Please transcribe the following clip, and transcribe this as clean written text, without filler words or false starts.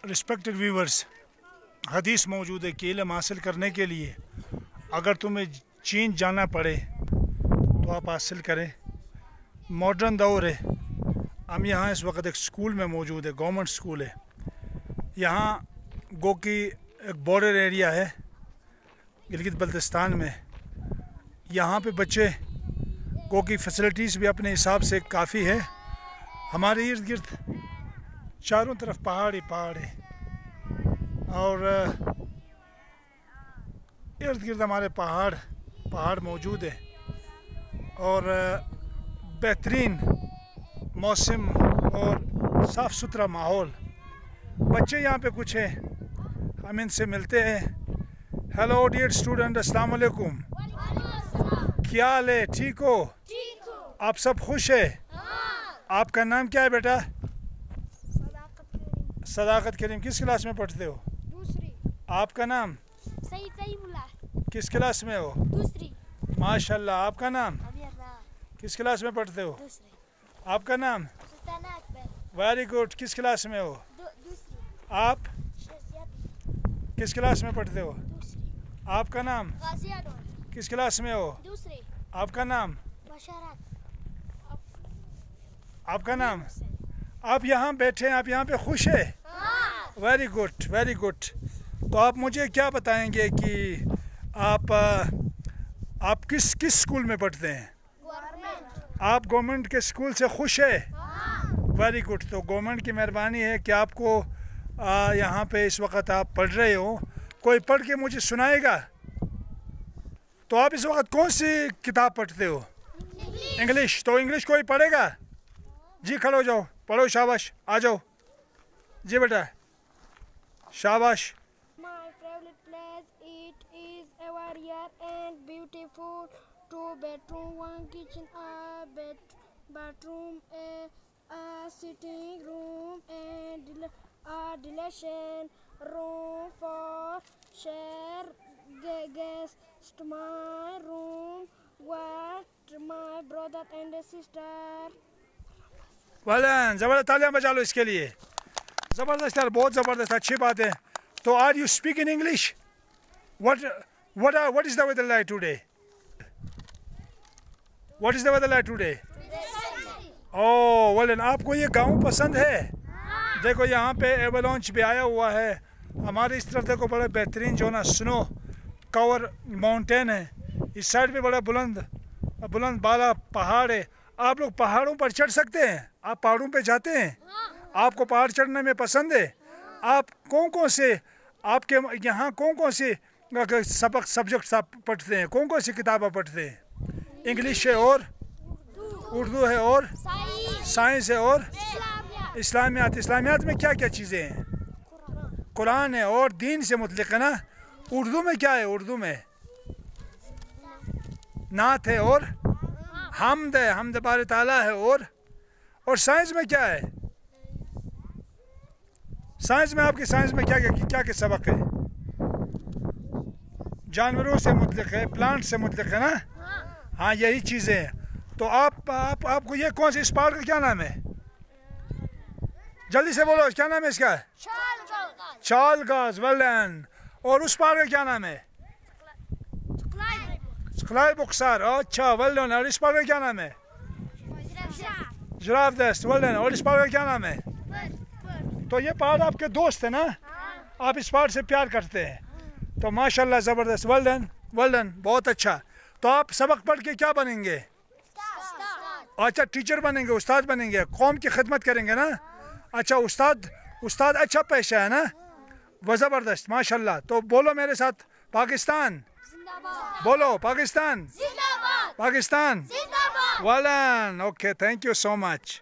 Respected viewers, हदीस मौजूद है कि इल्म हासिल करने के लिए अगर तुम्हें चीन जाना पड़े तो आप हासिल करें। मॉडर्न दौर है। हम यहाँ इस वक्त एक स्कूल में मौजूद है, गवर्नमेंट स्कूल है। यहाँ गो की एक बॉर्डर एरिया है गिलगित बल्तिस्तान में। यहाँ पे बच्चे गो की फैसिलिटीज़ भी अपने हिसाब से काफ़ी है। हमारे इर्द गिर्द चारों तरफ पहाड़ ही पहाड़ है और इर्द गिर्द हमारे पहाड़ मौजूद है और बेहतरीन मौसम और साफ़ सुथरा माहौल। बच्चे यहाँ पे कुछ है, हम इनसे मिलते हैं। हेलो डियर स्टूडेंट, अस्सलाम वालेकुम। क्या हाल है? ठीक हो? आप सब खुश है? आपका नाम क्या है बेटा? सदाकत करीम। किस क्लास में पढ़ते हो? दूसरी। आपका नाम? सईद। किस क्लास में हो? दूसरी। माशाल्लाह। आपका नाम? किस क्लास में पढ़ते हो? दूसरी। आपका नाम? Very good. किस क्लास में हो? दूसरी। आप किस क्लास में पढ़ते हो? दूसरी। आपका नाम? किस क्लास में हो? दूसरी। आपका नाम? बशारत। आपका नाम? आप यहाँ बैठे हैं, आप यहाँ पे खुश है? Very good, very good. तो आप मुझे क्या बताएंगे कि आप किस स्कूल में पढ़ते हैं? आप गवर्नमेंट के स्कूल से खुश है? Very good. तो गवर्नमेंट की मेहरबानी है कि आपको यहाँ पे इस वक्त आप पढ़ रहे हो। कोई पढ़ के मुझे सुनाएगा? तो आप इस वक्त कौन सी किताब पढ़ते हो? इंग्लिश। तो इंग्लिश कोई पढ़ेगा? जी खड़े हो जाओ, पढ़ो। शाबाश, आ जाओ जी बेटा, शाबाश। My favorite place, it is a rare and beautiful. 2 bedroom, 1 kitchen, a bathroom, a sitting room, and a delusion room for share guest. My room with my brother and sister. वालन ज़बरदस्त, तालियां बजा लो इसके लिए। ज़बरदस्त यार, बहुत ज़बरदस्त, अच्छी बात है। तो are you speak in English? What is the weather like today? What is the weather like today? Oh, वालन, आपको ये गांव पसंद है? देखो यहाँ पे एवलांच भी आया हुआ है। हमारे इस तरफ देखो बड़ा बेहतरीन जो ना स्नो कवर माउंटेन है। इस साइड पे बड़ा बुलंद बाला पहाड़ है। आप लोग पहाड़ों पर चढ़ सकते हैं? आप पहाड़ों पे जाते हैं? आपको पहाड़ चढ़ने में पसंद है? आप कौन से आपके यहाँ कौन से सब्जेक्ट पढ़ते हैं? कौन सी किताबें पढ़ते हैं? इंग्लिश है और उर्दू है और साइंस है और इस्लामियात। इस्लामियात में क्या क्या चीज़ें हैं? कुरान है और दीन से मुतल्लिक़ है ना। उर्दू में क्या है? उर्दू में नात है और हमद है, हमद बारे ताला है। और साइंस में क्या है? साइंस में आपकी साइंस में क्या क्या सबक है? जानवरों से मुतल्लिक़ है, प्लांट से मुतल्लिक़ है ना। हाँ, यही चीज़ें हैं। तो आपको ये कौन से इस पहाड़ का क्या नाम है? जल्दी से बोलो, क्या नाम है इसका? चालगाज। वेल। और उस पहाड़ का क्या नाम है? खलाई बुक्सार। अच्छा, वेल। और इस पहाड़ का क्या नाम है? जिराफ दस्त। वेल। और इस पहाड़ का क्या नाम है? तो ये पहाड़ आपके दोस्त है ना? आप इस पहाड़ से प्यार करते हैं। तो माशाल्लाह ज़बरदस्त। वेल डन, बहुत अच्छा। तो आप सबक पढ़ के क्या बनेंगे? अच्छा, टीचर बनेंगे, उस्ताद बनेंगे, कौम की खिदमत करेंगे ना। अच्छा, उस्ताद अच्छा पेशा है ना। वह ज़बरदस्त, माशाल्लाह। तो बोलो मेरे साथ, पाकिस्तान बोलो। Pakistan, Pakistan. Well. Okay, thank you so much.